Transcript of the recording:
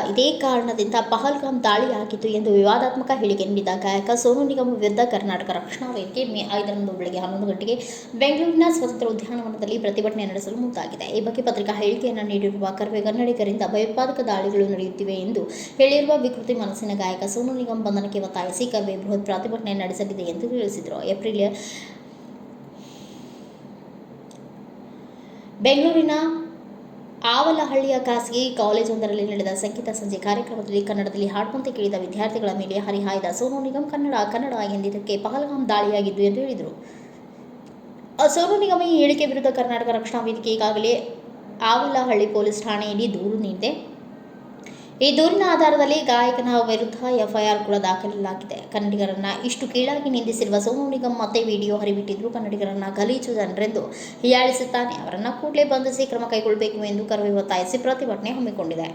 ಇದೇ ಕಾರಣದಿಂದ ಪಹಲ್ಗಾಮ್ ದಾಳಿಯಾಗಿತ್ತು ಎಂದು ವಿವಾದಾತ್ಮಕ ಹೇಳಿಕೆ ನೀಡಿದ ಗಾಯಕ ಸೋನು ನಿಗಮ್ ವಿರುದ್ಧ ಕರ್ನಾಟಕ ರಕ್ಷಣಾ ವೇದಿಕೆ ಮೇ 5ರಂದು ಬೆಳಗ್ಗೆ 11 ಗಂಟೆಗೆ ಬೆಂಗಳೂರಿನ ಸ್ವತಂತ್ರ ಉದ್ಯಾನವನದಲ್ಲಿ ಪ್ರತಿಭಟನೆ ನಡೆಸಲು ಮುಂದಾಗಿದೆ. ಈ ಬಗ್ಗೆ ಪತ್ರಿಕಾ ಹೇಳಿಕೆಯನ್ನು ನೀಡಿರುವ ಕರ್ವೆ ಕನ್ನಡಿಗರಿಂದ ಭಯೋತ್ಪಾದಕ ದಾಳಿಗಳು ನಡೆಯುತ್ತಿವೆ ಎಂದು ಹೇಳಿರುವ ವಿಕೃತಿ ಮನಸ್ಸಿನ ಗಾಯಕ ಸೋನು ನಿಗಮ್ ಬಂಧನಕ್ಕೆ ಒತ್ತಾಯಿಸಿ ಕರ್ವೆ ಬೃಹತ್ ಪ್ರತಿಭಟನೆ ನಡೆಸಲಿದೆ ಎಂದು ತಿಳಿಸಿದರು. ಏಪ್ರಿಲ್ ಬೆಂಗಳೂರಿನ ಆವಲಹಳ್ಳಿಯ ಖಾಸಗಿ ಕಾಲೇಜೊಂದರಲ್ಲಿ ನಡೆದ ಸಂಗೀತ ಸಂಜೆ ಕಾರ್ಯಕ್ರಮದಲ್ಲಿ ಕನ್ನಡದಲ್ಲಿ ಹಾಡುವಂತೆ ಕೇಳಿದ ವಿದ್ಯಾರ್ಥಿಗಳ ಮೇಲೆ ಹರಿಹಾಯ್ದ ಸೋನು ನಿಗಮ್ ಕನ್ನಡ ಎಂದಿದ್ದಕ್ಕೆ ಪಹಲ್ಗಾಮ್ ದಾಳಿಯಾಗಿದ್ದು ಎಂದು ಹೇಳಿದರು. ಸೋನು ನಿಗಮ್ ಈ ಹೇಳಿಕೆ ವಿರುದ್ಧ ಕರ್ನಾಟಕ ರಕ್ಷಣಾ ವೇದಿಕೆ ಈಗಾಗಲೇ ಆವಲಹಳ್ಳಿ ಪೊಲೀಸ್ ಠಾಣೆಯಲ್ಲಿ ದೂರು ನೀಡಿದೆ. ಈ ದೂರಿನ ಆಧಾರದಲ್ಲಿ ಗಾಯಕನ ವಿರುದ್ಧ ಎಫ್ಐಆರ್ ಕೂಡ ದಾಖಲಾಗಿದೆ. ಕನ್ನಡಿಗರನ್ನ ಇಷ್ಟು ಕೀಳಾಗಿ ನಿಂದಿಸಿರುವ ಸೋನು ನಿಗಮ್ ಮತ್ತೆ ವಿಡಿಯೋ ಹರಿಬಿಟ್ಟಿದ್ದು ಕನ್ನಡಿಗರನ್ನ ಗಲೀಜು ಜನರೆಂದು ಹೀಯಾಳಿಸುತ್ತಾನೆ. ಅವರನ್ನ ಕೂಡಲೇ ಬಂಧಿಸಿ ಕ್ರಮ ಕೈಗೊಳ್ಳಬೇಕು ಎಂದು ಕರ್ವೆ ಒತ್ತಾಯಿಸಿ ಪ್ರತಿಭಟನೆ ಹಮ್ಮಿಕೊಂಡಿದೆ.